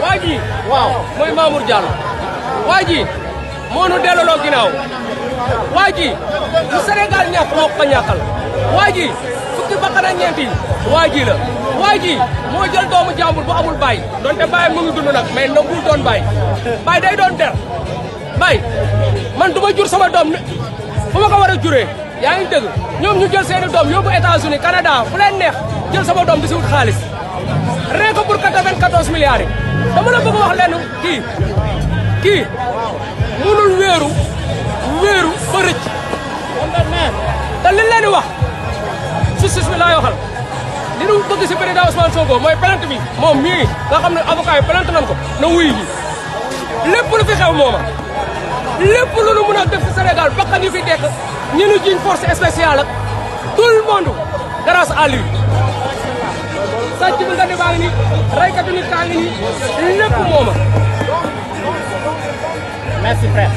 waa ji waaw mooy Mamour Diallo waa ji moo nu delloo ginnaaw waa ji lu Sénégal ñàkk moo ko ñàkkal waa ji fukki bakkan ak ñeent yi waa ji la waa ji moo jël doomu jàmbur bu amul baay donte baay mu ngi dund nag mais nangul doon baay baay day doon der baay man du ma jur sama doom fu ma ko war a juree yaa ngi dëgg ñoom ñu jël seeni doom yóbbu États-Unis Canada fu leen neex jël sama doom di si wut xaalis rien que pour 94 milliards yi dama la bëgg wax leen kii munul wéeru ba rëcc te li leen di wax justice bi laay waxal li ñu bëgg si président Ousmane Sonko mooy plainte bi moom mii nga xam ne avocat yi plainte nañ ko na wuy ji lépp lu fi xew mooma lépp lu nu mën a def si Sénégal bakkan yu fi dekk ñu nu jiñ force spéciale ak tout le monde grâce à lui sàcc bi nga di baa ngi nii raykatu nit kaa ngi nii lépp mooma Merci frère.